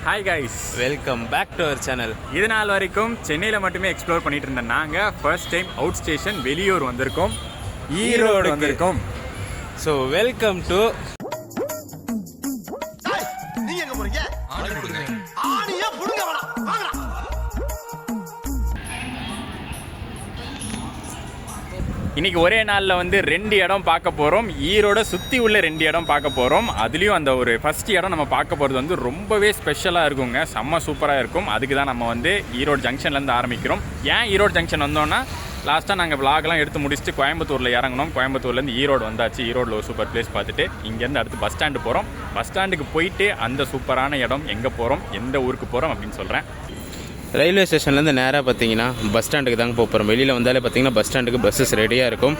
Hi guys, welcome back to our channel. இது நாள் வரைக்கும் சென்னையில் மட்டுமே எக்ஸ்ப்ளோர் பண்ணிட்டு இருந்த நாங்கள் ஃபர்ஸ்ட் டைம் அவுட் ஸ்டேஷன் வெளியூர் வந்திருக்கோம், ஈரோடு வந்திருக்கோம். ஸோ வெல்கம் டு இன்னைக்கு ஒரே நாளில் வந்து 2 இடம் பார்க்க போகிறோம். ஈரோட சுற்றி உள்ள 2 இடம் பார்க்க போகிறோம். அதுலேயும் அந்த ஒரு ஃபர்ஸ்ட் இடம் நம்ம பார்க்க போகிறது வந்து ரொம்பவே ஸ்பெஷலாக இருக்குங்க, செம்ம சூப்பராக இருக்கும். அதுக்கு தான் நம்ம வந்து ஈரோடு ஜங்ஷன்லேருந்து ஆரம்பிக்கிறோம். ஏன் ஈரோடு ஜங்ஷன் வந்தோன்னா, லாஸ்ட்டாக நாங்கள் விளாக்லாம் எடுத்து முடிச்சுட்டு கோயம்புத்தூரில் இறங்கணும். கோயம்புத்தூர்லேருந்து ஈரோடு வந்தாச்சு. ஈரோடில் ஒரு சூப்பர் பிளேஸ் பார்த்துட்டு இங்கேருந்து அடுத்து பஸ் ஸ்டாண்டு போகிறோம். பஸ் ஸ்டாண்டுக்கு போயிட்டு அந்த சூப்பரான இடம் எங்கே போகிறோம், எந்த ஊருக்கு போகிறோம் அப்படின்னு சொல்கிறேன். ரயில்வே ஸ்டேஷன்லேருந்து நேராக பார்த்தீங்கன்னா பஸ் ஸ்டாண்டுக்கு தாங்க போகிறோம். வெளியில் வந்தாலே பார்த்தீங்கன்னா பஸ் ஸ்டாண்டுக்கு பஸ்ஸஸ் ரெடியாக இருக்கும்.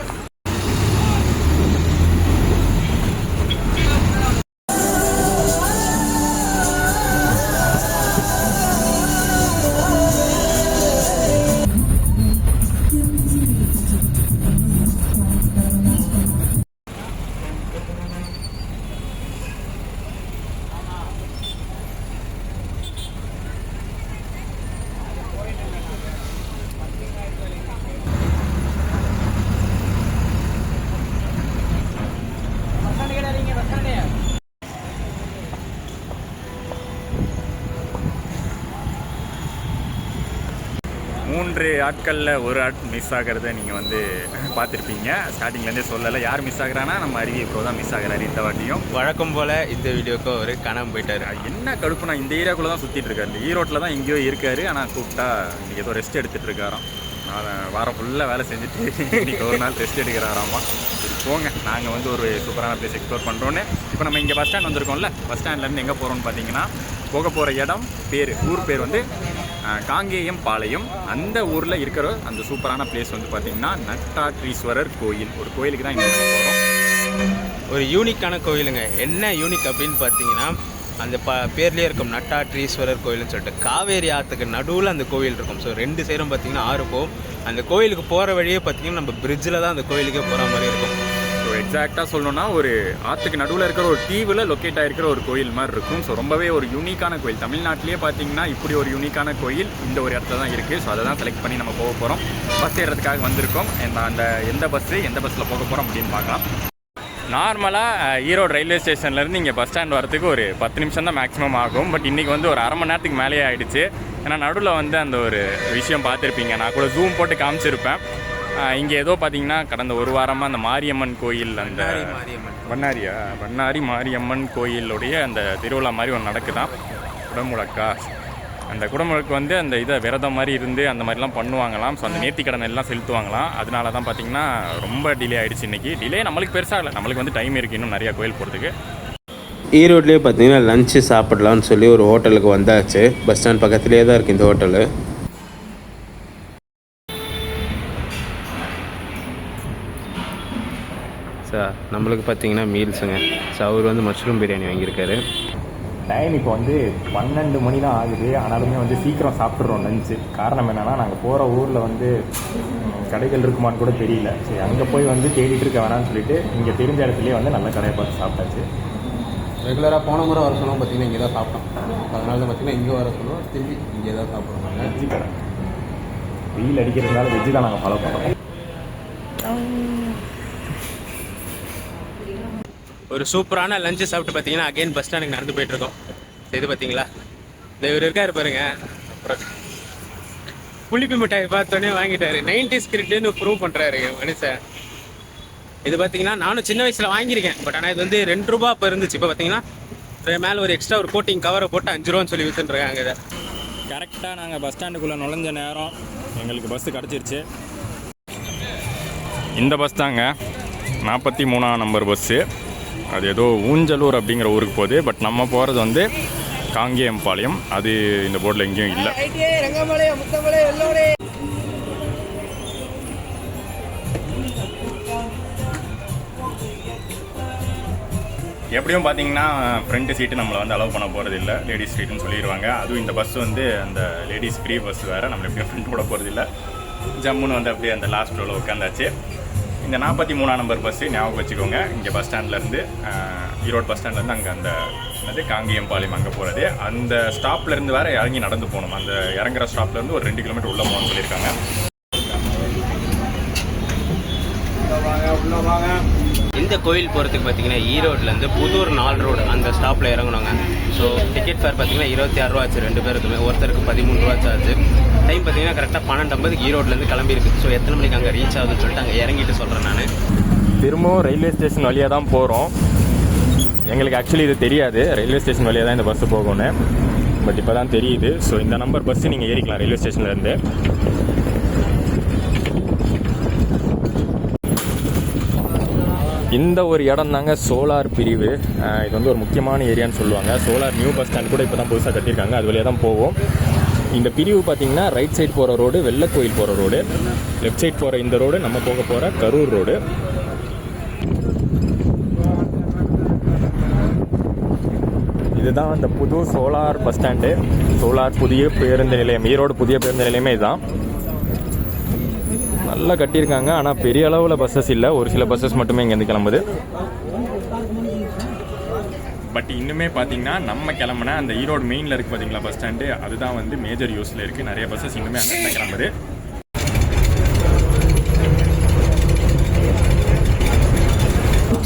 மூன்று ஆட்களில் ஒரு ஆட் மிஸ் ஆகிறத நீங்கள் வந்து பார்த்துருப்பீங்க. ஸ்டார்டிங்லேருந்தே சொல்லலை யார் மிஸ் ஆகிறானா, நம்ம அருவி ப்ரோ தான் மிஸ் ஆகிறாரு இந்த வாட்டியும். வழக்கம் போல் இந்த வீடியோக்கு ஒரு காணாமல் போயிட்டார். என்ன கடுப்புனா, இந்த ஏரியாக்குள்ளே தான் சுற்றிட்டு இருக்காரு. இந்த ஈரோட்டில் தான் எங்கேயோ இருக்காரு. ஆனால் கூப்பிட்டா இன்றைக்கி ஏதோ ரெஸ்ட் எடுத்துகிட்டு இருக்காராம். வாரம் ஃபுல்லாக வேலை செஞ்சுட்டு இன்றைக்கி ஒரு நாள் ரெஸ்ட் எடுக்கிறாராமா. சரி போங்க, நாங்கள் வந்து ஒரு சூப்பரான பிளேஸ் எக்ஸ்ப்ளோர் பண்ணுறோன்னு. இப்போ நம்ம இங்கே பஸ் ஸ்டாண்ட் வந்திருக்கோம்ல, பஸ் ஸ்டாண்ட்லேருந்து எங்கே போகிறோம்னு பார்த்தீங்கன்னா, போக போகிற இடம் ஊர் பேர் வந்து காங்கேயம் பாளையம். அந்த ஊரில் இருக்கிற அந்த சூப்பரான பிளேஸ் வந்து பார்த்திங்கன்னா நட்டாற்றீஸ்வரர் கோயில். ஒரு கோயிலுக்கு தான் இங்கே போகிறோம். ஒரு யூனிக்கான கோயிலுங்க. என்ன யூனிக் அப்படின்னு பார்த்தீங்கன்னா, அந்த பேர்லேயே இருக்கும் நட்டாற்றீஸ்வரர் கோயில்னு சொல்லிட்டு. காவேரி ஆற்றுக்கு நடுவில் அந்த கோயில் இருக்கும். ஸோ 2 சைடும் பார்த்தீங்கன்னா ஆறு போகும். அந்த கோயிலுக்கு போகிற வழியே பார்த்தீங்கன்னா நம்ம பிரிட்ஜில் தான் அந்த கோயிலுக்கே போகிற மாதிரி இருக்கும். ஸோ எக்ஸாக்டாக சொல்லணும்னா, ஒரு ஆற்றுக்கு நடுவில் இருக்கிற ஒரு தீவில் லொக்கேட் ஆகிருக்கிற ஒரு கோயில் மாதிரி இருக்கும். ஸோ ரொம்பவே ஒரு யூனிக்கான கோயில். தமிழ்நாட்டிலே பார்த்தீங்கன்னா இப்படி ஒரு யூனிக்கான கோயில் இந்த ஒரு இடத்துல தான் இருக்குது. ஸோ அதை தான் செலக்ட் பண்ணி நம்ம போக போகிறோம். பஸ் ஏறுறதுக்காக வந்திருக்கோம். அந்த எந்த பஸ்ஸில் போக போகிறோம் அப்படின்னு பார்க்கலாம். நார்மலாக ஈரோடு ரயில்வே ஸ்டேஷன்லேருந்து இங்கே பஸ் ஸ்டாண்ட் வரதுக்கு ஒரு 10 நிமிஷம் தான் மேக்ஸிமம் ஆகும். பட் இன்றைக்கி வந்து ஒரு அரை மணி நேரத்துக்கு மேலேயே ஆகிடுச்சு. ஏன்னா நடுவில் வந்து அந்த ஒரு விஷயம் பார்த்துருப்பீங்க, நான் கூட ஜூம் போட்டு காமிச்சிருப்பேன். இங்கே ஏதோ பார்த்தீங்கன்னா கடந்த ஒரு வாரமாக அந்த மாரியம்மன் கோயில், அந்த பண்ணாரி மாரியம்மன் கோயிலுடைய அந்த திருவிழா மாதிரி ஒன்று நடக்குதான், குடமுழக்கா. அந்த குடமுழக்கு வந்து அந்த இதை விரதம் மாதிரி இருந்து அந்த மாதிரிலாம் பண்ணுவாங்களாம். ஸோ அந்த நேர்த்திக்கடன் எல்லாம் செலுத்துவாங்களாம். அதனால தான் பார்த்தீங்கன்னா ரொம்ப டிலே ஆகிடுச்சு இன்றைக்கி. டிலே நம்மளுக்கு பெருசாக இல்லை, நம்மளுக்கு வந்து டைம் இருக்குது இன்னும் நிறையா கோயில் போகிறதுக்கு. ஈரோட்லேயே பார்த்தீங்கன்னா லஞ்சு சாப்பிடலான்னு சொல்லி ஒரு ஹோட்டலுக்கு வந்தாச்சு. பஸ் ஸ்டாண்ட் பக்கத்துலேயே தான் இருக்குது இந்த ஹோட்டலு. சார் நம்மளுக்கு பார்த்தீங்கன்னா மீல்ஸுங்க. ஸோ அவர் வந்து மஷ்ரூம் பிரியாணி வாங்கியிருக்காரு. டைம் இப்போ வந்து 12 மணி தான் ஆகுது. ஆனாலுமே வந்து சீக்கிரம் சாப்பிட்றோம் லஞ்சு. காரணம் என்னென்னா, நாங்கள் போகிற ஊரில் வந்து கடைகள் இருக்குமான்னு கூட தெரியல. சரி, அங்கே போய் வந்து தேடிட்டு இருக்க வேணான்னு சொல்லிட்டு இங்கே தெரிஞ்ச இடத்துலேயே வந்து நல்ல கடையை பார்த்து சாப்பிட்டாச்சு. ரெகுலராக போன முறை வர சொல்லுவோம் பார்த்தீங்கன்னா இங்கே தான் சாப்பிட்டோம். அதனால தான் பார்த்தீங்கன்னா இங்கே வர சொல்லுவோம், திரும்பி இங்கே தான் சாப்பிட்றோம். நாங்கள் வெஜ்ஜு கடை, வெயில் அடிக்கிறதுனால வெஜ்ஜு தான் நாங்கள் ஃபாலோ பண்ணுறோம். ஒரு சூப்பரான லஞ்சு சாப்பிட்டு பார்த்தீங்கன்னா அகைன் பஸ் ஸ்டாண்டுக்கு நடந்து போயிட்டுருக்கோம். இது பார்த்தீங்களா, இந்த இவர் இருக்காரு பாருங்க. அப்புறம் புளிப்பு மிட்டாய் பார்த்தோன்னே வாங்கிட்டாரு. 90s கிரிட்னு ப்ரூவ் பண்ணுறாரு மனுஷன். இது பார்த்தீங்கன்னா நானும் சின்ன வயசில் வாங்கியிருக்கேன். பட் ஆனால் இது வந்து 2 ரூபா இப்போ இருந்துச்சு. இப்போ பார்த்தீங்கன்னா மேலே ஒரு எக்ஸ்ட்ரா ஒரு கோட்டிங் கவரை போட்டு 5 ரூபான்னு சொல்லி விற்றுருக்காங்க. இதை கரெக்டாக நாங்கள் பஸ் ஸ்டாண்டுக்குள்ளே நுழைஞ்ச நேரம் எங்களுக்கு பஸ்ஸு கிடச்சிருச்சு. இந்த பஸ் தாங்க 43ஆம் நம்பர் பஸ்ஸு. அது ஏதோ ஊஞ்சலூர் அப்படிங்கிற ஊருக்கு போகுது. பட் நம்ம போகிறது வந்து காங்கேயம் பாளையம். அது இந்த போர்டில் எங்கேயும் இல்லை. எப்படியும் பார்த்தீங்கன்னா ஃப்ரண்ட் சீட்டு நம்மளை வந்து அலோவ் பண்ண போகிறது இல்லை, லேடிஸ் சீட்டுன்னு சொல்லிடுவாங்க. அதுவும் இந்த பஸ் வந்து அந்த லேடிஸ் ஃப்ரீ பஸ் வேறு, நம்மளை எப்படியும் ஃப்ரெண்ட் கூட போகிறது இல்லை. ஜம்முன்னு வந்து அப்படியே அந்த லாஸ்ட் ரோவில் உட்காந்தாச்சு. இந்த 43ஆம் நம்பர் பஸ்ஸு ஞாபகம் வச்சுக்கோங்க. இங்கே பஸ் ஸ்டாண்ட்லேருந்து ஈரோடு பஸ் ஸ்டாண்ட்லேருந்து அங்கே அந்த அது காங்கேயம்பாளையம் அங்கே போகிறது. அந்த ஸ்டாப்லேருந்து வேறு இறங்கி நடந்து போகணும். அந்த இறங்குற ஸ்டாப்லேருந்து ஒரு 2 கிலோமீட்டர் உள்ளே போகணும்னு சொல்லியிருக்காங்க. இந்த கோயில் போகிறதுக்கு பார்த்தீங்கன்னா ஈரோட்லேருந்து புதூர் 4 ரோடு அந்த ஸ்டாப்பில் இறங்கணுங்க. ஸோ டிக்கெட் ஃபேர் பார்த்தீங்கன்னா 26 ரூபா ஆச்சு 2 பேருக்குமே. ஒருத்தருக்கு 13 ரூபா ஆச்சு. டைம் பார்த்தீங்கன்னா கரெக்டாக 12:50 ஈரோட்லேருந்து கிளம்பியிருக்கு. ஸோ எத்தனை மணிக்கு அங்கே ரீச் ஆகுதுன்னு சொல்லிட்டு அங்கே இறங்கிட்டு சொல்கிறேன் நான். திரும்பவும் ரயில்வே ஸ்டேஷன் வழியாக தான் போகிறோம். எங்களுக்கு ஆக்சுவலி இது தெரியாது, ரயில்வே ஸ்டேஷன் வழியாக தான் இந்த பஸ்ஸு போகணும்னு. பட் இப்போ தான் தெரியுது. ஸோ இந்த நம்பர் பஸ்ஸு நீங்கள் ஏறிக்கலாம் ரயில்வே ஸ்டேஷன்லேருந்து. இந்த ஒரு இடம் தாங்க சோலார் பிரிவு. இது வந்து ஒரு முக்கியமான ஏரியான்னு சொல்லுவாங்க. சோலார் நியூ பஸ் ஸ்டாண்ட் கூட இப்போ தான் புதுசாக கட்டியிருக்காங்க, அது வழியாக தான் போவோம். இந்த பிரிவு பார்த்தீங்கன்னா ரைட் சைட் போகிற ரோடு வெள்ளக்கோயில் போகிற ரோடு, லெஃப்ட் சைட் போகிற இந்த ரோடு நம்ம போக போகிற கரூர் ரோடு. இதுதான் அந்த புது சோலார் பஸ் ஸ்டாண்டு, சோலார் புதிய பேருந்து நிலையம், ஈரோடு புதிய பேருந்து நிலையமே இதுதான். நல்லா கட்டியிருக்காங்க. ஆனால் பெரிய அளவில் பஸ்ஸஸ் இல்லை, ஒரு சில பஸ்ஸஸ் மட்டுமே இங்கேருந்து கிளம்புது. பட் இன்னுமே பார்த்தீங்கன்னா நம்ம கிளம்புனா அந்த ஈரோடு மெயினில் இருக்குது பார்த்தீங்களா பஸ் ஸ்டாண்டு, அதுதான் வந்து மேஜர் யூஸில் இருக்குது. நிறைய பஸ்ஸஸ் இன்னுமே அங்கே கிளம்புது.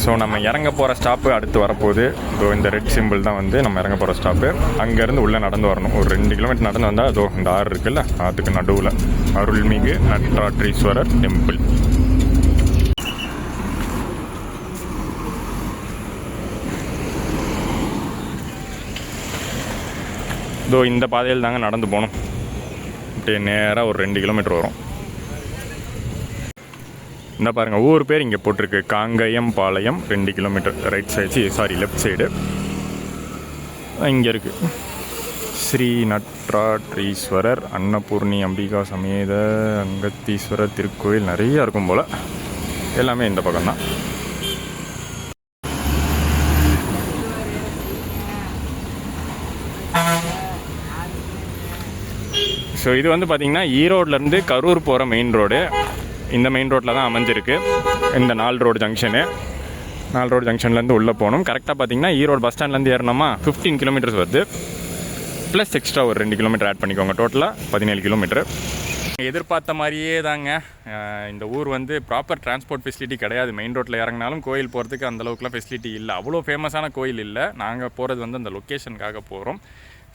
ஸோ நம்ம இறங்க போகிற ஸ்டாப்பு அடுத்து வரப்போகுது. இதோ இந்த ரெட் சிம்பிள் தான் வந்து நம்ம இறங்க போகிற ஸ்டாப்பு. அங்கேருந்து உள்ளே நடந்து வரணும். ஒரு 2 கிலோமீட்டர் நடந்து வந்தால் அதோ இந்த ஆறு இருக்குல்ல, அதுக்கு நடுவில் அருள்மிகு நட்டாற்றீஸ்வரர் டெம்பிள். இதோ இந்த பாதையில் தாங்க நடந்து போகணும். அப்படியே நேராக ஒரு 2 கிலோமீட்டர் வரும். இந்த பாருங்கள் ஊர் பேர் இங்கே போட்டிருக்கு, Kangeyampalayam. 2 kilometre right side, left side இங்கே இருக்குது. ஸ்ரீ நட்டாற்றீஸ்வரர் அன்னபூர்ணி அம்பிகா சமேத அங்கத்தீஸ்வரர் திருக்கோயில் நிறையா இருக்கும் போல். எல்லாமே இந்த பக்கம்தான். ஸோ இது வந்து பார்த்திங்கன்னா ஈரோட்லேருந்து கரூர் போகிற மெயின் ரோடு. இந்த மெயின் ரோட்டில் தான் அமைஞ்சிருக்கு இந்த 4 ரோடு ஜங்ஷனு. 4 ரோடு ஜங்ஷன்லேருந்து உள்ளே போகணும். கரெக்டாக பார்த்தீங்கன்னா ஈரோடு பஸ் ஸ்டாண்ட்லேருந்து ஏறினோமா 15 கிலோமீட்டர்ஸ் வருது. ப்ளஸ் எக்ஸ்ட்ரா ஒரு 2 கிலோமீட்டர் ஆட் பண்ணிக்கோங்க, டோட்டலாக 17 கிலோமீட்டர். எதிர்பார்த்த மாதிரியே தாங்க. இந்த ஊர் வந்து ப்ராப்பர் டிரான்ஸ்போர்ட் ஃபெசிலிட்டி கிடையாது. மெயின் ரோட்டில் இறங்கினாலும் கோயில் போகிறதுக்கு அந்தளவுக்குலாம் ஃபெசிலிட்டி இல்லை. அவ்வளோ ஃபேமஸான கோயில் இல்லை. நாங்கள் போகிறது வந்து அந்த லொக்கேஷனுக்காக போகிறோம்.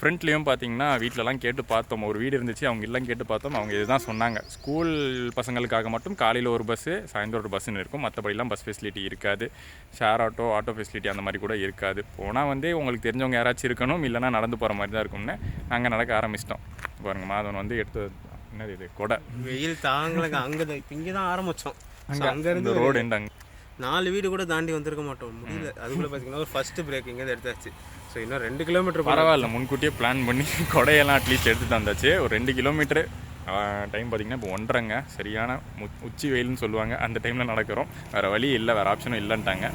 ஃப்ரண்ட்லேயும் பார்த்தீங்கன்னா வீட்டிலலாம் கேட்டு பார்த்தோம். ஒரு வீடு இருந்துச்சு, அவங்க எல்லாம் கேட்டு பார்த்தோம். அவங்க இதுதான் சொன்னாங்க, ஸ்கூல் பசங்களுக்காக மட்டும் காலையில் ஒரு பஸ்ஸு சாயந்தரம் ஒரு பஸ்ஸுன்னு இருக்கும். மற்றபடிலாம் பஸ் ஃபெசிலிட்டி இருக்காது. ஷேர் ஆட்டோ ஃபெசிலிட்டி அந்த மாதிரி கூட இருக்காது. போனால் வந்து உங்களுக்கு தெரிஞ்சவங்க யாராச்சும் இருக்கணும், இல்லைனா நடந்து போகிற மாதிரி தான் இருக்கும்னு நாங்கள் நடக்க ஆரம்பிச்சிட்டோம். பாருங்கள் மாதவன் வந்து எடுத்து என்னது இது கொடை. வெயில் தாங்கலங்க. அங்கே தான் இங்கே தான் ஆரம்பித்தோம். அங்கேருந்து ரோடு எண்டாங்க 4 வீடு கூட தாண்டி வந்திருக்க மாட்டோம், முடியல. அதுக்குள்ளே பார்த்தீங்கன்னா ஒரு ஃபஸ்ட்டு பிரேக் இங்கே எடுத்தாச்சு. ஸோ இன்னும் 2 கிலோமீட்டர் பரவாயில்ல, முன்கூட்டியே பிளான் பண்ணி கொடையெல்லாம் அட்லீஸ்ட் எடுத்துகிட்டு வந்தாச்சு. ஒரு 2 கிலோமீட்டரு டைம் பார்த்திங்கன்னா இப்போ 1:30ங்க. சரியான உச்சி வெயில்னு சொல்லுவாங்க, அந்த டைமில் நடக்கிறோம். வேறு வழி இல்லை, வேறு ஆப்ஷனும் இல்லைன்ட்டாங்க.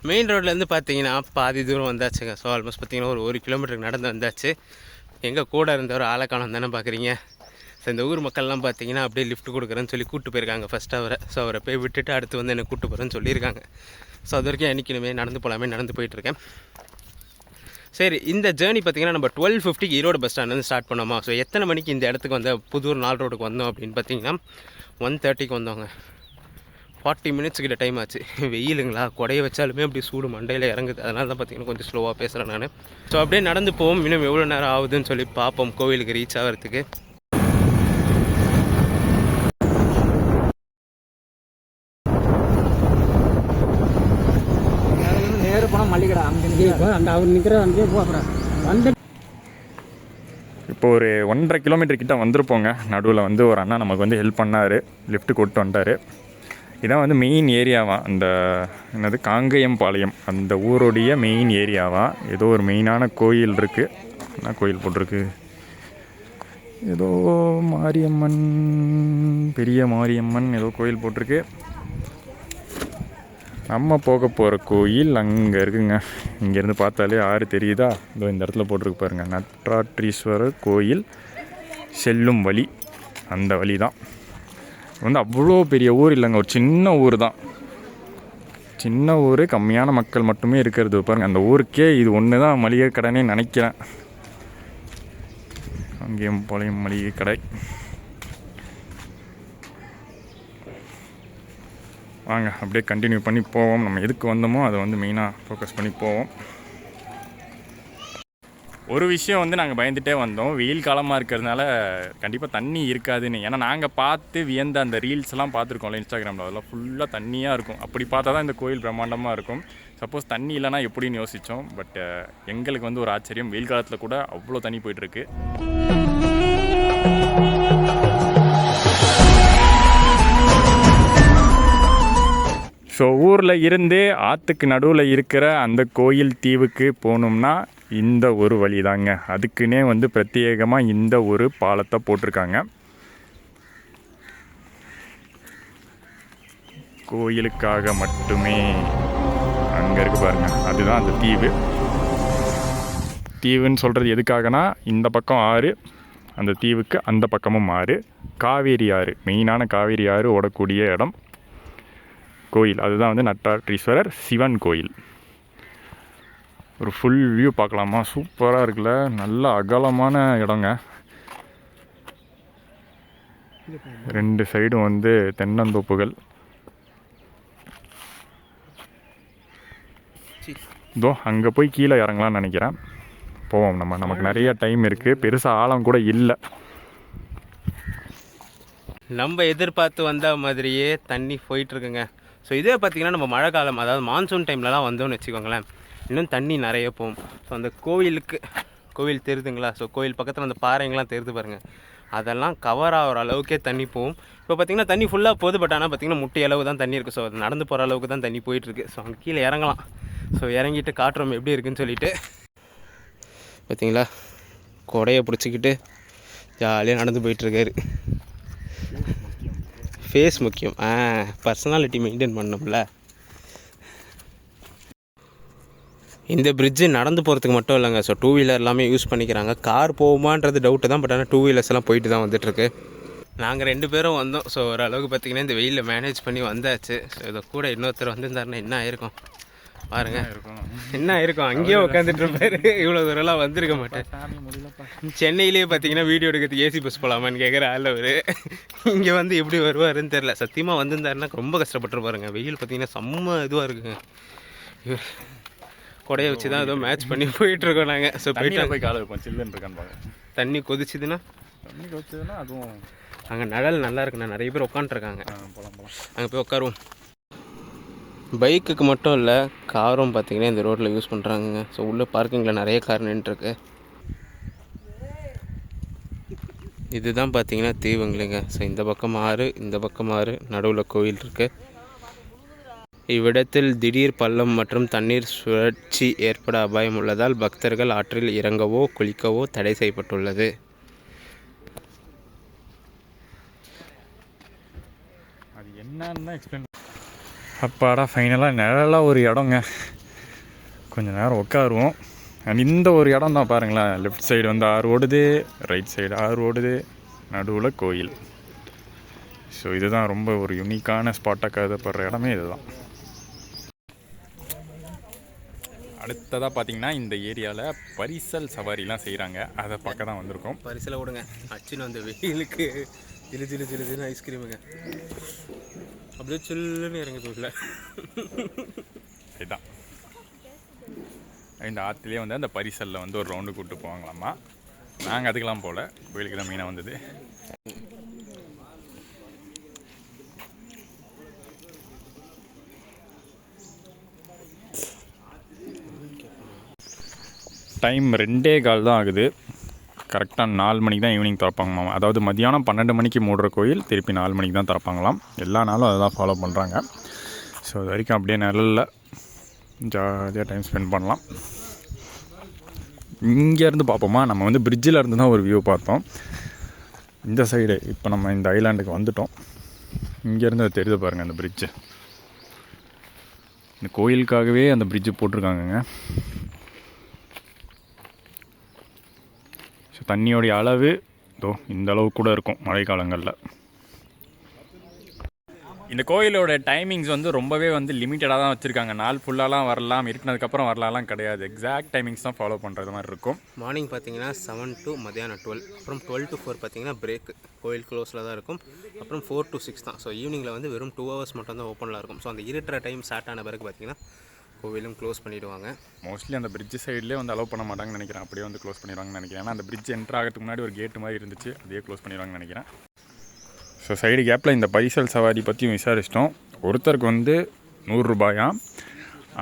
மெயின் ரோட்லேருந்து பார்த்தீங்கன்னா பாதி தூரம் வந்தாச்சுங்க. ஸோ ஆல்மோஸ்ட் பார்த்தீங்கன்னா ஒரு 1 கிலோமீட்டருக்கு நடந்து வந்தாச்சு. எங்கள் கூட இருந்தவர் ஆளக்கானம் தானே பார்க்குறீங்க. ஸோ இந்த ஊர் மக்கள்லாம் பார்த்தீங்கன்னா அப்படியே லிஃப்ட் கொடுக்குறேன்னு சொல்லி கூப்பிட்டு போயிருக்காங்க ஃபஸ்ட் அவரை. ஸோ அவரை போய் விட்டுட்டு அடுத்து வந்து என்னை கூப்பிட்டு போகிறேன்னு சொல்லியிருக்காங்க. ஸோ அது வரைக்கும் என்னைக்குமே நடந்து போகலாமே நடந்து போயிட்டுருக்கேன். சரி, இந்த ஜேர்னி பார்த்தீங்கன்னா நம்ம 12:50 ஈரோடு பஸ் ஸ்டாண்ட்லேருந்து ஸ்டார்ட் பண்ணோமா. ஸோ எத்தனை மணிக்கு இந்த இடத்துக்கு வந்து புதூர் 4 ரோடுக்கு வந்தோம் அப்படின்னு பார்த்தீங்கன்னா 1:30க்கு வந்தோங்க. 40 மினிட்ஸ் கிட்ட டைம் ஆச்சு. வெயிலுங்களா, கொடையை வச்சாலுமே அப்படி சூடு மண்டையில் இறங்குது. அதனால தான் பார்த்தீங்கன்னா கொஞ்சம் ஸ்லோவாக பேசுகிறேன் நான். ஸோ அப்படியே நடந்து போவோம். இன்னும் எவ்வளோ நேரம் ஆகுதுன்னு சொல்லி பார்ப்போம் கோவிலுக்கு ரீச் ஆகிறதுக்கு. நேரு போனால் மல்லிகடா அங்கே அந்த அவர் நிற்கிற அங்கேயே போகிறேன் வந்து. இப்போ ஒரு 1.5 கிலோமீட்டர் கிட்ட வந்திருப்போங்க. நடுவில் வந்து ஒரு அண்ணா நமக்கு வந்து ஹெல்ப் பண்ணார், லிஃப்ட் கூப்பிட்டு வந்துட்டார். இதான் வந்து மெயின் ஏரியாவா, அந்த என்னது காங்கேயம்பாளையம் அந்த ஊருடைய மெயின் ஏரியாவா. ஏதோ ஒரு மெயினான கோயில் இருக்குது. என்ன கோயில் போட்டிருக்கு, ஏதோ மாரியம்மன், பெரிய மாரியம்மன் ஏதோ கோயில் போட்டிருக்கு. நம்ம போக போகிற கோயில் அங்கே இருக்குங்க. இங்கேருந்து பார்த்தாலே ஆறு தெரியுதா? இதோ இந்த இடத்துல போட்டிருக்கு பாருங்கள், நட்ராற்றீஸ்வரர் கோயில் செல்லும் வழி. அந்த வழி தான் வந்து அவ்வளோ பெரிய ஊர் இல்லைங்க, ஒரு சின்ன ஊர் தான். சின்ன ஊர், கம்மியான மக்கள் மட்டுமே இருக்கிறது பாருங்கள். அந்த ஊருக்கே இது ஒன்று தான் மளிகை கடைனே நினைக்கிறேன். அங்கேயும் போலையும் மளிகை கடை. வாங்க அப்படியே கண்டினியூ பண்ணி போவோம். நம்ம எதுக்கு வந்தோமோ அதை வந்து மெயினாக ஃபோக்கஸ் பண்ணி போவோம். ஒரு விஷயம் வந்து நாங்கள் பயந்துகிட்டே வந்தோம், வெயில் காலமாக இருக்கிறதுனால கண்டிப்பாக தண்ணி இருக்காதுன்னு. ஏன்னா நாங்கள் பார்த்து வியந்த அந்த ரீல்ஸ்லாம் பார்த்துருக்கோம்ல இன்ஸ்டாகிராமில், அதெல்லாம் ஃபுல்லாக தண்ணியாக இருக்கும். அப்படி பார்த்தா தான் இந்த கோயில் பிரம்மாண்டமாக இருக்கும். சப்போஸ் தண்ணி இல்லைனா எப்படின்னு யோசித்தோம். பட் எங்களுக்கு வந்து ஒரு ஆச்சரியம், வெயில் காலத்தில் கூட அவ்வளோ தண்ணி போயிட்டுருக்கு. ஸோ ஊரில் இருந்தே ஆற்றுக்கு நடுவில் இருக்கிற அந்த கோயில் தீவுக்கு போகணும்னா இந்த ஒரு வழி தாங்க. அதுக்குன்னே வந்து பிரத்யேகமாக இந்த ஒரு பாலத்தை போட்டிருக்காங்க. கோயிலுக்காக மட்டுமே. அங்கே இருக்கு பாருங்க, அதுதான் அந்த தீவு. தீவுன்னு சொல்கிறது எதுக்காகனா, இந்த பக்கம் ஆறு, அந்த தீவுக்கு அந்த பக்கமும் ஆறு. காவேரி ஆறு, மெயினான காவேரி ஆறு ஓடக்கூடிய இடம் கோயில். அதுதான் வந்து நட்ராற்றீஸ்வரர் சிவன் கோயில். ஒரு ஃபுல் வியூ பார்க்கலாமா? சூப்பராக இருக்குல்ல, நல்ல அகலமான இடங்க. 2 சைடும் வந்து தென்னந்தோப்புகள். இதோ அங்கே போய் கீழே இறங்கலாம்னு நினைக்கிறேன். போவோம், நமக்கு நிறைய டைம் இருக்குது, பெருசாக ஆழம் கூட இல்லை. நம்ம எதிர்பார்த்து வந்த மாதிரியே தண்ணி போயிட்டுருக்குங்க. ஸோ இதே பார்த்திங்கன்னா நம்ம மழை காலம், அதாவது மான்சூன் டைம்லலாம் வந்தோம்னு வச்சுக்கோங்களேன், இன்னும் தண்ணி நிறைய போகும். ஸோ அந்த கோவில் தெரியுதுங்களா? ஸோ கோயில் பக்கத்தில் அந்த பாறைங்கள்லாம் தெரியுது பாருங்கள், அதெல்லாம் கவர் ஆகிற அளவுக்கே தண்ணி போகும். இப்போ பார்த்திங்கன்னா தண்ணி ஃபுல்லாக போகுது, பட் ஆனால் பார்த்திங்கன்னா முட்டை அளவு தான் தண்ணி இருக்குது. ஸோ அது நடந்து போகிற அளவுக்கு தான் தண்ணி போயிட்டுருக்கு. ஸோ அங்கே கீழே இறங்கலாம். ஸோ இறங்கிட்டு காட்டுறோம் எப்படி இருக்குன்னு சொல்லிட்டு. பார்த்திங்களா, கொடையை பிடிச்சிக்கிட்டு ஜாலியாக நடந்து போயிட்டுருக்காரு. ஃபேஸ் முக்கியம், பர்சனாலிட்டி மெயின்டைன் பண்ணோம்ல. இந்த பிரிட்ஜு நடந்து போகிறதுக்கு மட்டும் இல்லைங்க. ஸோ 2 வீலர் எல்லாமே யூஸ் பண்ணிக்கிறாங்க. கார் போகுமான்றது டவுட்டு தான், பட் ஆனால் 2 வீலர்ஸ் எல்லாம் போயிட்டு தான் வந்துட்டுருக்கு. நாங்கள் 2 பேரும் வந்தோம். ஸோ ஓரளவுக்கு பார்த்திங்கன்னா இந்த வெயிலில் மேனேஜ் பண்ணி வந்தாச்சு. ஸோ இதை கூட இன்னொருத்தர் வந்திருந்தாருன்னா என்ன ஆயிருக்கும் பாருங்க, என்ன ஆயிருக்கும், அங்கேயே உட்காந்துட்டு இருப்பாரு. இவ்வளோ தூரம்லாம் வந்திருக்க மாட்டேன். சென்னையிலேயே பார்த்தீங்கன்னா வீடியோ எடுக்கிறதுக்கு ஏசி பஸ் போகலாமான்னு கேட்குற ஆள் அவர். இங்கே வந்து எப்படி வருவாருன்னு தெரில. சத்தியமாக வந்திருந்தாருன்னா ரொம்ப கஷ்டப்பட்டுருப்பாருங்க. வெயில் பார்த்தீங்கன்னா செம்ம இதுவாக இருக்குங்க. கொடையை வச்சு தான் ஏதோ மேட்ச் பண்ணி போயிட்டுருக்கோம் நாங்கள். ஸோ போயிட்டு போய் காலை வைப்போம், சில்லுன்னு இருக்கான்னு பாருங்க. தண்ணி கொதிச்சுதுன்னா அதுவும் அங்கே நிழல் நல்லா இருக்குண்ணா, நிறைய பேர் உட்காந்துருக்காங்க. போகலாம். அங்கே போய் உட்காருவோம். பைக்குக்கு மட்டும் இல்லை, காரும் பார்த்திங்கன்னா இந்த ரோட்டில் யூஸ் பண்ணுறாங்க. ஸோ உள்ளே பார்க்கிங்கில் நிறைய கார் நின்றுருக்கு. இதுதான் பார்த்திங்கன்னா தீவுங்களுங்க. ஸோ இந்த பக்கம் ஆறு, இந்த பக்கம் ஆறு, நடுவில் கோயில் இருக்குது. இவ்விடத்தில் திடீர் பள்ளம் மற்றும் தண்ணீர் சுழற்சி ஏற்பட அபாயம் உள்ளதால் பக்தர்கள் ஆற்றில் இறங்கவோ குளிக்கவோ தடை செய்யப்பட்டுள்ளது. அது என்னன்னு எக்ஸ்பிளைன். அப்பாடா, ஃபைனலாக நிழலாக ஒரு இடங்க. கொஞ்சம் நேரம் உட்காருவோம். அண்ட் இந்த ஒரு இடம் தான் பாருங்களேன், லெஃப்ட் சைடு வந்து ஆறு ஓடுது, ரைட் சைடு ஆறு ஓடுது, நடுவில் கோயில். ஸோ இதுதான் ரொம்ப ஒரு யூனிக்கான ஸ்பாட்டாக கருதப்படுற இடமே இதுதான். அடுத்ததாக பார்த்தீங்கன்னா இந்த ஏரியாவில் பரிசல் சவாரிலாம் செய்கிறாங்க, அதை பார்க்க தான் வந்திருக்கோம். பரிசலை விடுங்க, அச்சுன்னு அந்த வெயிலுக்கு ஜிலு ஜிலு ஜிலுன்னு ஐஸ்கிரீமுங்க, அப்படியே சில்லுன்னு இறங்குது உள்ள. இதுதான் இந்த ஆற்றுலேயே வந்து அந்த பரிசலில் வந்து ஒரு ரவுண்டு கூப்பிட்டு போவாங்களாமா. நாங்கள் அதுக்கெல்லாம் போகல, கோயிலுக்கு தான் மெயினாக வந்தது. டைம் 2:15 தான் ஆகுது. கரெக்டாக 4 மணிக்கு தான் ஈவினிங் திறப்பாங்களாம். அதாவது மதியானம் 12 மணிக்கு மூடுற கோயில் திருப்பி 4 மணிக்கு தான் திறப்பாங்களாம். எல்லா நாளும் அதை தான் ஃபாலோ பண்ணுறாங்க. ஸோ அது வரைக்கும் அப்படியே நிழலில் ஜாலியாக டைம் ஸ்பெண்ட் பண்ணலாம். இங்கேருந்து பார்ப்போமா, நம்ம வந்து பிரிட்ஜில் இருந்து தான் ஒரு வியூ பார்த்தோம். இந்த சைடு இப்போ நம்ம இந்த ஐலாண்டுக்கு வந்துட்டோம். இங்கேருந்து அது தெரியுது பாருங்கள் அந்த பிரிட்ஜு. இந்த கோயிலுக்காகவே அந்த பிரிட்ஜு போட்டிருக்காங்கங்க. ஸோ தண்ணியோடைய அளவு இதோ இந்த அளவு கூட இருக்கும் மழை காலங்களில். இந்த கோயிலோட டைமிங்ஸ் வந்து ரொம்பவே வந்து லிமிட்டடாக தான் வச்சுருக்காங்க. நாள் ஃபுல்லாலாம் வரலாம், இருக்குனதுக்கப்புறம் வரலாம்லாம் கிடையாது. எக்ஸாக்ட் டைமிங்ஸ் தான் ஃபாலோ பண்ணுறது மாதிரி இருக்கும். மார்னிங் பார்த்தீங்கன்னா 7 to மதியானம் 12, அப்புறம் 12 to 4 பார்த்தீங்கன்னா பிரேக், கோயில் க்ளோஸில் தான் இருக்கும். அப்புறம் 4 to 6 தான். ஸோ ஈவினிங்கில் வந்து வெறும் 2 hours மட்டும் தான் ஓப்பனில் இருக்கும். ஸோ அந்த இருட்டுற டைம் ஸ்டார்ட் ஆன பிறகு பார்த்தீங்கன்னா கோவிலும் க்ளோஸ் பண்ணிவிடுவாங்க. மோஸ்ட்லி அந்த பிரிட்ஜ் சைட்லேயே வந்து அலோவ் பண்ண மாட்டாங்கன்னு நினைக்கிறேன். அப்படியே வந்து க்ளோஸ் பண்ணிடுவாங்கன்னு நினைக்கிறேன். ஏன்னா அந்த பிரிட்ஜ் என்ட்ரு ஆகிறதுக்கு முன்னாடி ஒரு கேட்டு மாதிரி இருந்துச்சு, அதே க்ளோஸ் பண்ணிடுவாங்கன்னு நினைக்கிறேன். ஸோ சைடு கேப்பில் இந்த பைசல் சவாரி பற்றியும் விசாரிச்சிட்டோம். ஒருத்தருக்கு வந்து 100 ரூபாயா.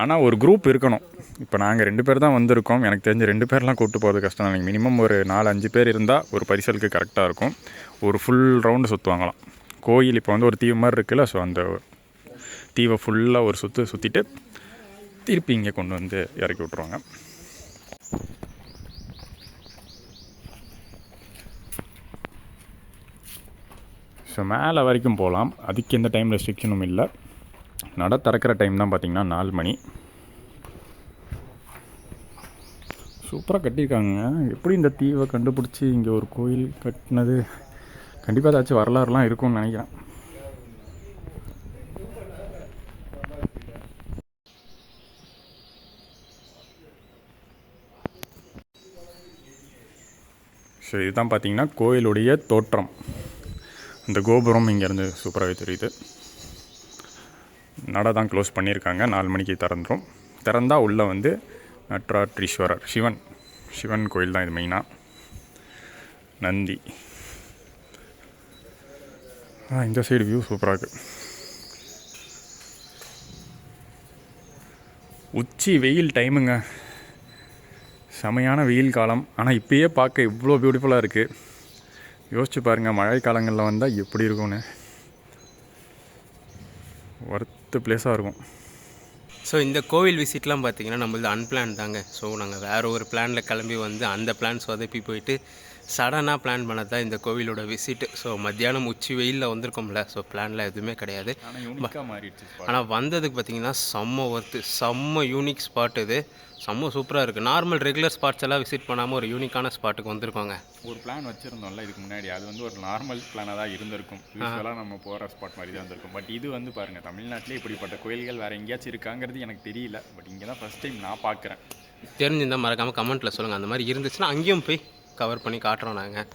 ஆனால் ஒரு குரூப் இருக்கணும். இப்போ நாங்கள் 2 பேர் தான் வந்திருக்கோம். எனக்கு தெரிஞ்ச 2 பேர்லாம் கூப்பிட்டு போகிறது கஷ்டம். நீங்கள் மினிமம் ஒரு 4-5 பேர் இருந்தால் ஒரு பரிசலுக்கு கரெக்டாக இருக்கும். ஒரு ஃபுல் ரவுண்டு சுற்றுவாங்களாம். கோயில் இப்போ வந்து ஒரு தீவு மாதிரி இருக்குல்ல, ஸோ அந்த தீவை ஃபுல்லாக ஒரு சுற்றிட்டு திருப்பி இங்கே கொண்டு வந்து இறக்கி விட்ருவாங்க. ஸோ மேலே வரைக்கும் போகலாம். அதுக்கு எந்த டைம் ரெஸ்ட்ரிக்ஷனும் இல்லை. நட திறக்கிற டைம் தான் பார்த்திங்கன்னா 4 மணி. சூப்பராக கட்டியிருக்காங்க. எப்படி இந்த தீவை கண்டுபிடிச்சி இங்கே ஒரு கோயில் கட்டினது, கண்டிப்பாக ஏதாச்சும் வரலாறுலாம் இருக்கும்னு நினைக்கிறேன். ஸோ இதுதான் பார்த்திங்கன்னா கோயிலுடைய தோற்றம். இந்த கோபுரம் இங்கேருந்து சூப்பராகவே தெரியுது. நடை தான் க்ளோஸ் பண்ணியிருக்காங்க. 4 மணிக்கு திறந்தால் உள்ளே வந்து நட்ராட்ரீஸ்வரர் சிவன் கோயில் தான் இது மெயினாக. நந்தி. இந்த சைடு வியூ சூப்பராக இருக்குது. உச்சி வெயில் டைமுங்க, செமையான வெயில் காலம். ஆனால் இப்போயே பார்க்க இவ்வளோ பியூட்டிஃபுல்லாக இருக்குது. யோசிச்சு பாருங்கள், மழை காலங்களில் வந்தால் எப்படி இருக்கும்னு. ஒர்த்து பிளேஸாக இருக்கும். ஸோ இந்த கோவில் விசிட்லாம் பார்த்தீங்கன்னா நம்மளது அன்பிளான் தாங்க. ஸோ நாங்கள் வேறு ஒரு பிளானில் கிளம்பி வந்து அந்த பிளான் சொதப்பி போயிட்டு சடனாக பிளான் பண்ணது தான் இந்த கோவிலோட விசிட்டு. ஸோ மத்தியானம் உச்சி வெயிலில் வந்திருக்கோம்ல, ஸோ பிளானில் எதுவுமே கிடையாது. ஆனால் வந்ததுக்கு பார்த்தீங்கன்னா செம்ம ஒர்த்து, செம்ம யூனிக் ஸ்பாட் இது. செம்ம சூப்பராக இருக்குது. நார்மல் ரெகுலர் ஸ்பாட்ஸ் எல்லாம் விசிட் பண்ணாமல் ஒரு யூனிக்கான ஸ்பாட்டுக்கு வந்திருக்கோங்க. ஒரு பிளான் வச்சுருந்தோம்ல இதுக்கு முன்னாடி, அது வந்து ஒரு நார்மல் பிளானாக தான் இருந்திருக்கும். யூஸ்வலாக நம்ம போகிற ஸ்பாட் மாதிரி தான் இருந்திருக்கும். பட் இது வந்து பாருங்கள், தமிழ்நாட்டிலே இப்படிப்பட்ட கோயில்கள் வேறு எங்கேயாச்சும் இருக்காங்கிறது எனக்கு தெரியல. பட் இங்கே தான் ஃபஸ்ட் டைம் நான் பார்க்குறேன். தெரிஞ்சிருந்தால் மறக்காமல் கமெண்ட்டில் சொல்லுங்கள். அந்த மாதிரி இருந்துச்சுன்னா அங்கேயும் போய் கவர் பண்ணி காட்டுறோம் நாங்கள்.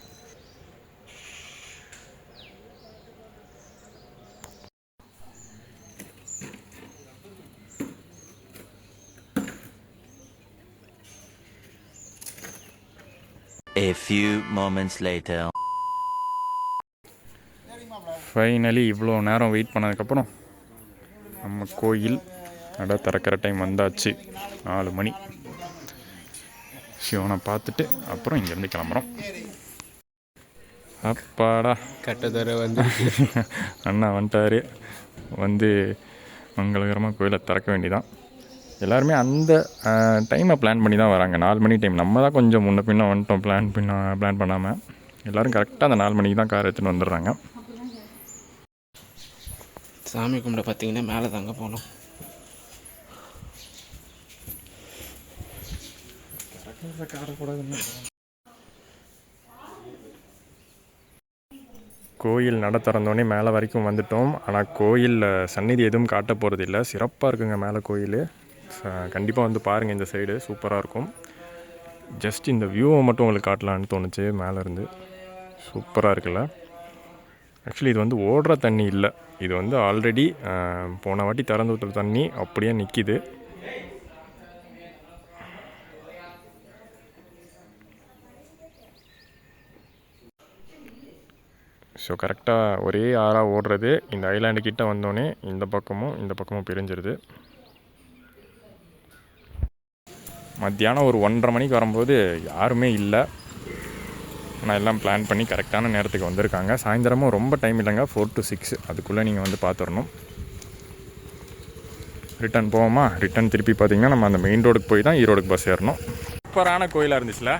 A few moments later. Finally இவ்வளோ நேரம் வெயிட் பண்ணதுக்கப்புறம் நம்ம கோயில் நட திறக்கிற டைம் வந்தாச்சு. 4 மணி. சிவனை பார்த்துட்டு அப்புறம் இங்கேருந்து கிளம்புறோம். அப்பாடா, கட்டதர வந்து அண்ணா வந்துட்டார். வந்து மங்களகரமாக கோயிலை திறக்க வேண்டிதான். எல்லாருமே அந்த டைமை பிளான் பண்ணி தான் வராங்க. 4 மணி டைம். நம்ம தான் கொஞ்சம் முன்ன பின்ன வந்துட்டோம் பிளான் பண்ணாமல். எல்லோரும் கரெக்டாக அந்த 4 மணிக்கு தான் கார் எடுத்துகிட்டு வந்துடுறாங்க. சாமி கும்பிட பார்த்தீங்கன்னா மேலே தாங்க போனோம். கோயில் நட திறந்தோடனே மேலே வரைக்கும் வந்துட்டோம். ஆனால் கோயிலில் சந்நிதி எதுவும் காட்ட போகிறது இல்லை. சிறப்பாக இருக்குங்க மேலே கோயில். கண்டிப்பாக வந்து பாருங்கள், இந்த சைடு சூப்பராக இருக்கும். ஜஸ்ட் இந்த வியூவை மட்டும் உங்களுக்கு காட்டலான்னு தோணுச்சு மேலேருந்து. சூப்பராக இருக்குல்ல. ஆக்சுவலி இது வந்து ஓடுற தண்ணி இல்லை, இது வந்து ஆல்ரெடி போன வாட்டி திறந்து விட்டுற தண்ணி அப்படியே நிற்கிது. ஸோ கரெக்டாக ஒரே ஆறாக ஓடுறது. இந்த ஐலாண்டு கிட்டே வந்தோடனே இந்த பக்கமும் பிரிஞ்சிருது. மத்தியானம் ஒரு 1:30 மணிக்கு வரும்போது யாருமே இல்லை. ஆனால் எல்லாம் பிளான் பண்ணி கரெக்டான நேரத்துக்கு வந்திருக்காங்க. சாயந்தரமும் ரொம்ப டைம் இல்லைங்க, 4 to 6 அதுக்குள்ளே நீங்கள் வந்து பார்த்துடணும். ரிட்டன் போவோமா? ரிட்டன் திருப்பி பார்த்தீங்கன்னா நம்ம அந்த மெயின் ரோடுக்கு போய் தான் ஈரோடுக்கு பஸ் ஏறணும். சூப்பரான கோயிலாக இருந்துச்சுல,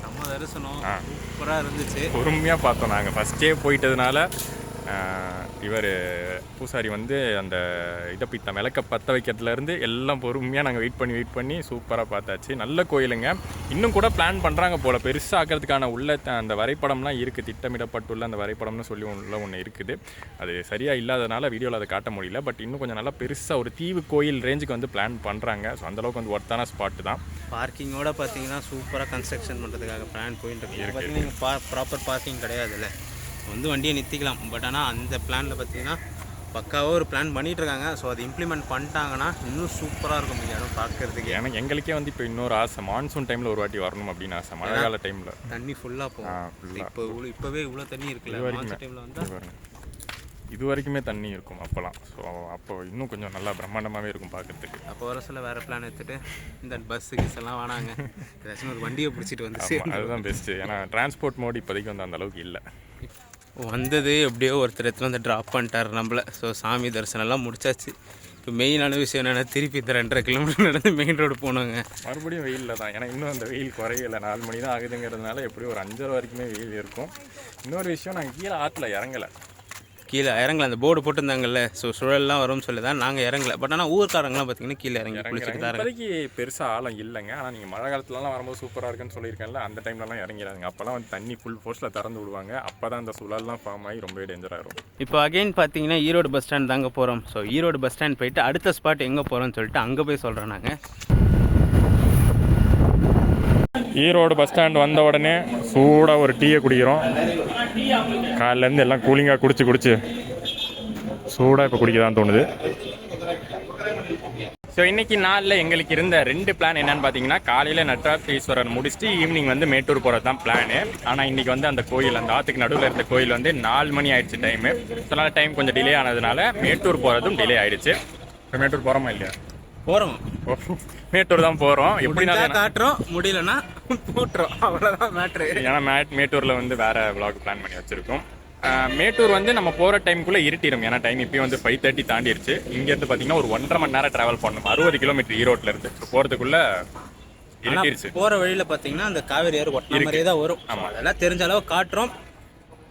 செம்ம தரிசனம், சூப்பராக இருந்துச்சு. பொறுமையாக பார்த்தோம். நாங்கள் ஃபஸ்ட்டே போயிட்டதுனால இவர் பூசாரி வந்து அந்த இதை பித்த விளக்க பற்ற வைக்கிறதுலேருந்து எல்லாம் பொறுமையாக நாங்கள் வெயிட் பண்ணி சூப்பராக பார்த்தாச்சு. நல்ல கோயிலுங்க. இன்னும் கூட பிளான் பண்ணுறாங்க போல் பெருசாக ஆக்கிறதுக்கான உள்ள அந்த வரைபடம்லாம் இருக்குது, திட்டமிடப்பட்டுள்ள அந்த வரைபடம்னு சொல்லி ஒன்று இருக்குது. அது சரியாக இல்லாதனால வீடியோவில் அதை காட்ட முடியல. பட் இன்னும் கொஞ்சம் நல்லா பெருசாக ஒரு தீவு கோயில் ரேஞ்சுக்கு வந்து பிளான் பண்ணுறாங்க. ஸோ அந்தளவுக்கு வந்து ஒர்த்தான ஸ்பாட்டு தான். பார்க்கிங்கோட பார்த்தீங்கன்னா சூப்பராக கன்ஸ்ட்ரக்ஷன் பண்ணுறதுக்காக பிளான் போயிட்டு இருக்கு. பார்த்தீங்கன்னா ப்ராப்பர் பார்க்கிங் கிடையாதுல்ல, வந்து வண்டியை நிறுத்திக்கலாம். பட் ஆனால் அந்த பிளானில் பார்த்தீங்கன்னா பக்காவாக ஒரு பிளான் பண்ணிகிட்டு இருக்காங்க. ஸோ அது இம்ப்ளிமெண்ட் பண்ணிட்டாங்கன்னா இன்னும் சூப்பராக இருக்கும் இந்த இடம் பார்க்கறதுக்கு. எனக்கு எங்களுக்கே வந்து இப்போ இன்னொரு ஆசை, மான்சூன் டைமில் ஒரு வாட்டி வரணும் அப்படின்னு ஆசை. மழை கால டைமில் தண்ணி ஃபுல்லாக போகும். இப்போவே இவ்வளோ தண்ணி இருக்குல்ல, மான்சூன் டைமில் வந்து இது வரைக்குமே தண்ணி இருக்கும் அப்போலாம். ஸோ அப்போ இன்னும் கொஞ்சம் நல்லா பிரம்மாண்டமாகவே இருக்கும் பார்க்குறதுக்கு. அப்போ வர சொல்ல வேறு பிளான் எடுத்துகிட்டு இந்த பஸ்ஸு கிஸ் எல்லாம் வேணாங்க, ஏதாச்சும் ஒரு வண்டியை பிடிச்சிட்டு வந்து அதுதான் பெஸ்ட்டு. ஏன்னா டிரான்ஸ்போர்ட் மோட் இப்போதைக்கு வந்து அந்தளவுக்கு இல்லை. வந்தது எப்படியோ ஒருத்தர் எடுத்துகிட்டு வந்து ட்ராப் பண்ணிட்டார் நம்மளை. ஸோ சாமி தரிசனம்லாம் முடிச்சாச்சு. இப்போ மெயினான விஷயம் என்னென்னா திருப்பி 2.5 கிலோமீட்டர் நடந்து மெயின் ரோடு போனோங்க. மறுபடியும் வெயிலில் தான். ஏன்னா இன்னும் அந்த வெயில் குறையலை, 4 மணி தான் ஆகுதுங்கிறதுனால எப்படியும் ஒரு 5:30 வரைக்குமே வெயில் இருக்கும். இன்னொரு விஷயம், நாங்கள் கீழே ஆற்றுல இறங்கலை. கீழே இறங்கல, அந்த போர்டு போட்டிருந்தாங்கல்ல, ஸோ சுழல்லாம் வரும்னு சொல்லி தான் நாங்கள் இறங்கலை. பட் ஆனால் ஊர்க்காரங்களாம் பார்த்தீங்கன்னா கீழே இறங்கி குளிச்சுட்டு தான். இப்போதைக்கு பெருசாக ஆழம் இல்லைங்க. ஆனால் நீங்கள் மழை காலத்துலலாம் வரும்போது சூப்பராக இருக்குன்னு சொல்லியிருக்கேன்ல, அந்த டைம்லலாம் இறங்கிறாங்க. அப்போலாம் வந்து தண்ணி ஃபுல் ஃபோர்ஸில் திறந்து விடுவாங்க. அப்போ தான் அந்த சுழல்லாம் ஃபார்ம் ஆகி ரொம்ப டேஞ்சராக இருக்கும். இப்போ அகைன் பார்த்தீங்கன்னா ஈரோடு பஸ் ஸ்டாண்ட் தாங்க போகிறோம். ஸோ ஈரோடு பஸ் ஸ்டாண்ட் போயிட்டு அடுத்த ஸ்பாட் எங்கே போகிறோம்னு சொல்லிட்டு அங்கே போய் சொல்கிறோம் நாங்கள். ஈரோடு பஸ் ஸ்டாண்ட் வந்த உடனே சூடாக ஒரு டீயை குடிக்கிறோம். காலையிலேருந்து எல்லாம் கூலிங்காக குடிச்சு சூடாக இப்போ குடிக்கதான் தோணுது. ஸோ இன்றைக்கி நாளில் எங்களுக்கு இருந்த 2 பிளான் என்னென்னு பார்த்தீங்கன்னா, காலையில் நட்ராஜீஸ்வரர் முடிச்சுட்டு ஈவினிங் வந்து மேட்டூர் போகிறது தான் பிளானு. ஆனால் இன்றைக்கி வந்து அந்த கோயில், அந்த ஆற்றுக்கு நடுவில் இருந்த கோயில் வந்து 4 மணி ஆயிடுச்சு டைமு. அதனால் டைம் கொஞ்சம் டிலே ஆனதுனால மேட்டூர் போகிறதும் டிலே ஆயிடுச்சு. இப்போ மேட்டூர் போகிறோமா இல்லையா? போகிறோம், மேட்டூர் தான் போகிறோம். எப்படி காட்டுறோம், முடியலன்னா போட்டுறோம், அவ்வளோதான் மேட்ரு. ஏன்னா மேட்டூரில் வந்து வேறு விளாக் பிளான் பண்ணி வச்சுருக்கோம். மேட்டூர் வந்து நம்ம போகிற டைமுக்குள்ளே இருட்டிடும். ஏன்னா டைம் இப்போயும் வந்து 5:30 தாண்டிடுச்சு. இங்கேருந்து பார்த்தீங்கன்னா ஒரு 1.5 மணி நேரம் ட்ராவல் பண்ணணும், 60 கிலோமீட்டர் ஈரோட்டில் இருந்து. போகிறதுக்குள்ளே இருட்டிடுச்சு. போகிற வழியில் பார்த்தீங்கன்னா அந்த காவேரி ஆறு ஒட்டின மாதிரியே தான் வரும். ஆமாம், அதெல்லாம் தெரிஞ்ச அளவு காட்டுறோம்.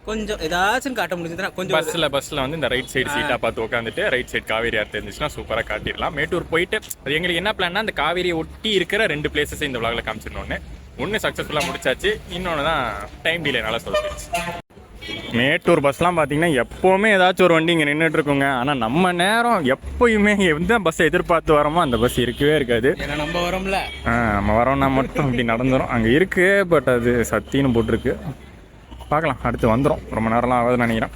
கொஞ்சம் ஏதாச்சும் காட்ட முடிஞ்சதுன்னா கொஞ்சம் பஸ்ஸில் வந்து இந்த ரைட் சைடு சீட்டாக பார்த்து உட்காந்துட்டு ரைட் சைடு காவேரி ஆறு தெரிஞ்சிச்சுன்னா சூப்பராக காட்டிடலாம். மேட்டூர் போயிட்டு அது எங்களுக்கு என்ன பிளான்னா, அந்த காவேரியை ஒட்டி இருக்கிற 2 பிளேசஸ் இந்த விளாகில் காமிச்சிடணுன்னு. ஒன்று சக்ஸஸ்ஃபுல்லாக முடிச்சாச்சு, இன்னொன்று தான் டைம் டிலே நல்லா சொல்லிடுச்சு. மேட்டூர் பஸ்லாம் பார்த்தீங்கன்னா எப்போவுமே ஏதாச்சும் ஒரு வண்டி இங்கே நின்றுட்டு இருக்குங்க. ஆனால் நம்ம நேரம் எப்போயுமே எந்த பஸ்ஸை எதிர்பார்த்து வரோமோ அந்த பஸ் இருக்கவே இருக்காது. நம்ம வரோம்ல, நம்ம வரோம்னா மட்டும் இப்படி நடந்துடும். அங்கே இருக்குது, பட் அது சத்தின்னு போட்டிருக்கு. பார்க்கலாம், அடுத்து வந்துடும். ரொம்ப நேரம்லாம் ஆகுதுன்னு நினைக்கிறேன்.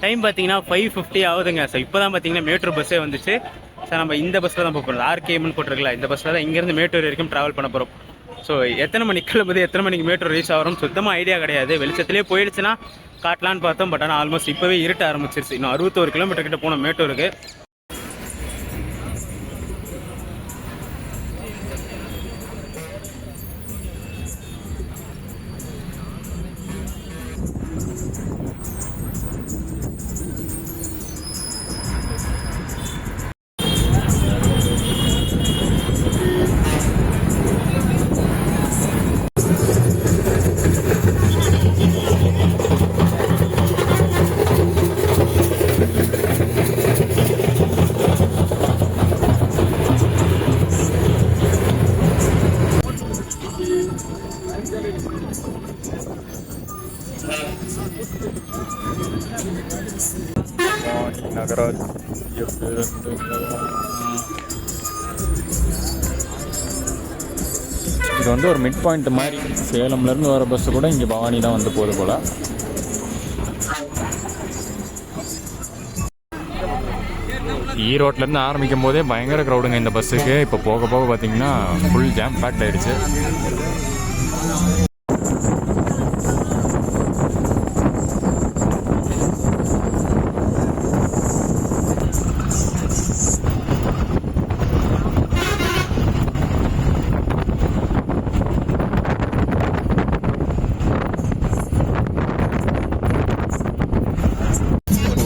டைம் பார்த்தீங்கன்னா 5:50 ஆகுதுங்க. ஸோ இப்போ தான் பார்த்தீங்கன்னா மேட்டூர் பஸ்ஸே வந்துச்சு. ஸோ நம்ம இந்த பஸ்ஸில் தான் போகிறோம். RKMன்னு போட்டிருக்கல, இந்த பஸ்ஸில் தான் இங்கேருந்து மேட்டூர் வரைக்கும் ட்ராவல் பண்ண போகிறோம். ஸோ எத்தனை மணிக்கு கிளம்புது, எத்தனை மணிக்கு மேட்டூர் ரீச் ஆகிறோம் சுத்தமாக ஐடியா கிடையாது. வெளிச்சத்துலேயே போயிடுச்சுன்னா காட்டலான்னு பார்த்தோம். பட் ஆனால் ஆல்மோஸ்ட் இப்போவே இருட்ட ஆரம்பிச்சிருச்சு. இன்னும் 61 கிலோமீட்டர் கிட்ட போனோம் மேட்டூருக்கு. நகராட்சி இது வந்து ஒரு மிட் பாயிண்ட் மாதிரி. சேலம்லேருந்து வர பஸ்ஸு கூட இங்கே பவானி தான் வந்து போகுது போல். ஈரோட்லேருந்து ஆரம்பிக்கும் போதே பயங்கர க்ரௌடுங்க இந்த பஸ்ஸுக்கு. இப்போ போக போக பார்த்தீங்கன்னா ஃபுல் ஜாம் பேக்ட் ஆயிடுச்சு.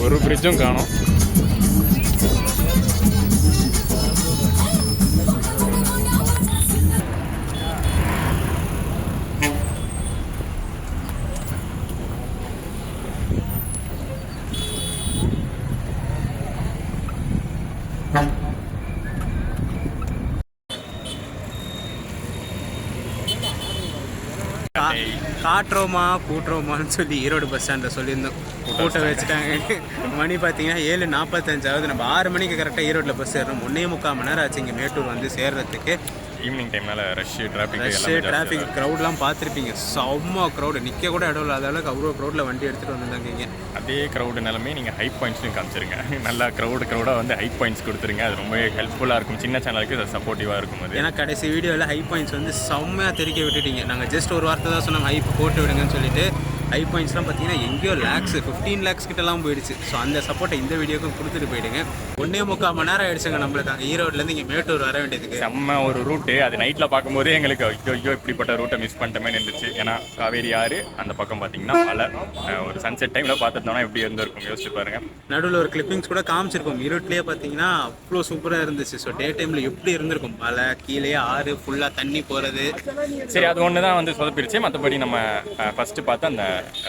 ஒரு பிரிட்ஜும் காணோம். காட்டுறோமா கூட்டுறோமான்னு சொல்லி ஈரோடு பஸ் ஸ்டாண்டில் சொல்லியிருந்தோம். கூட்டம் வச்சுட்டாங்க. மணி பார்த்தீங்கன்னா 7:45 நம்ம 6 மணிக்கு கரெக்டாக ஈரோட்டில் பஸ் ஏறணும். 1.25 மணி நேரம் ஆச்சு இங்கே மேட்டூர் வந்து சேர்றதுக்கு. ஈவினிங் டைம்னால ரஷ்ஷு டிராஃபிக் க்ரௌட்லாம் பார்த்துருப்பீங்க. செம்ம க்ரௌடு, நிற்க கூட இடம் இல்லாத அளவுக்கு அவ்வளோ க்ரௌடில் வண்டி எடுத்துகிட்டு வந்திருந்தாங்க இங்கே. அதே க்ரௌடு நிலமே நீங்கள் ஹை பாயிண்ட்ஸ்லையும் காமிச்சிருங்க. நல்லா க்ரௌடாக வந்து ஹை பாயிண்ட்ஸ் கொடுத்துருங்க. அது ரொம்பவே ஹெல்ப்ஃபுல்லாக இருக்கும். சின்ன சேனலுக்கு அது சப்போர்ட்டிவாக இருக்கும். அது ஏன்னா கடைசி வீடியோவில் ஹை பாயிண்ட்ஸ் வந்து செம்மையாக தெரிக்க விட்டுட்டீங்க. நாங்கள் ஜஸ்ட் ஒரு வார்த்தை தான் சொன்னாங்க, ஹை போட்டு விடுங்கன்னு சொல்லிட்டு. ஹை பாயிண்ட்ஸ்லாம் பார்த்தீங்கன்னா எங்கேயோ லேக்ஸ் 15 lakhs கிட்டலாம் போயிடுச்சு. ஸோ அந்த சப்போர்ட்டை இந்த வீடியோக்கும் கொடுத்துட்டு போயிடுங்க. 1.25 மணி நேரம் ஆயிடுச்சுங்க நம்மளுக்கு அங்கே ஈரோட்லேருந்து இங்கே மேட்டூர் வர வேண்டியதுக்கு. செம்ம ஒரு ரூட்டு. அது நைட்டில் பார்க்கும்போதே எங்களுக்கு ஐயோ இப்படிப்பட்ட ரூட்டை மிஸ் பண்ணிட்டோமே இருந்துச்சு. ஏன்னா காவேரி ஆறு அந்த பக்கம் பார்த்தீங்கன்னா மலை. ஒரு சன்செட் டைமில் பார்த்துட்டோம்னா எப்படி இருந்திருக்கும் யோசிச்சு பாருங்க. நடுவில் ஒரு கிளிப்பிங்ஸ் கூட காமிச்சிருக்கோம். ஈரோட்லேயே பார்த்தீங்கன்னா அவ்வளோ சூப்பராக இருந்துச்சு. ஸோ டே டைமில் எப்படி இருந்திருக்கும், மலை கீழே ஆறு ஃபுல்லாக தண்ணி போகிறது. சரி, அது ஒன்று தான் வந்து சொதப்பிடுச்சு. மற்றபடி நம்ம ஃபஸ்ட்டு பார்த்து அந்த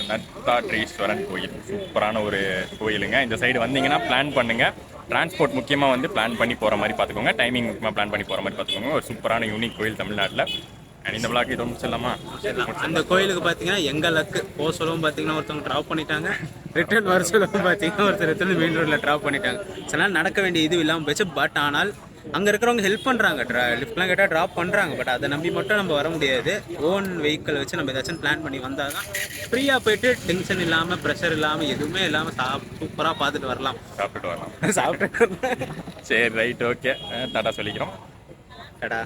நட்டாற்றீஸ்வரன் கோயில் சூப்பரான ஒரு கோயிலுங்க. இந்த சைடு வந்தீங்கன்னா பிளான் பண்ணுங்கள். டிரான்ஸ்போர்ட் முக்கியமாக வந்து பிளான் பண்ணி போகிற மாதிரி பார்த்துக்கோங்க. டைமிங் முக்கியமாக பிளான் பண்ணி போகிற மாதிரி பார்த்துக்கோங்க. ஒரு சூப்பரான யூனிக் கோயில் தமிழ்நாட்டில். இந்த பிளாக் இது முடிச்சிடலாமா? அந்த கோயிலுக்கு பார்த்தீங்கன்னா எங்கள் லக்கு போக சொல்லவும் பார்த்தீங்கன்னா ஒருத்தவங்க ட்ராப் பண்ணிட்டாங்க. ரிட்டர்ன் வர சொல்லவும் பார்த்தீங்கன்னா ஒருத்தர் ரிட்டர்ன் மெயின் ரோட்டில் ட்ராப் பண்ணிட்டாங்க. சில நடக்க வேண்டிய இது இல்லாமல் போச்சு. பட் ஆனால் அங்கே இருக்கிறவங்க ஹெல்ப் பண்ணுறாங்க. லிஃப்ட்லாம் கேட்டால் ட்ராப் பண்ணுறாங்க. பட் அதை நம்பி மட்டும் நம்ம வர முடியாது. ஓன் வெஹிக்கிள் வச்சு நம்ம ஏதாச்சும் பிளான் பண்ணி வந்தால் தான் ஃப்ரீயாக போயிட்டு டென்ஷன் இல்லாமல் ப்ரெஷர் இல்லாமல் எதுவுமே இல்லாமல் சூப்பராக பார்த்துட்டு வரலாம். சாப்பிட்டுட்டு வரலாம். சாப்பிட்டு சரி, ரைட், ஓகே. டாடா சொல்லிக்கிறோம். டாடா.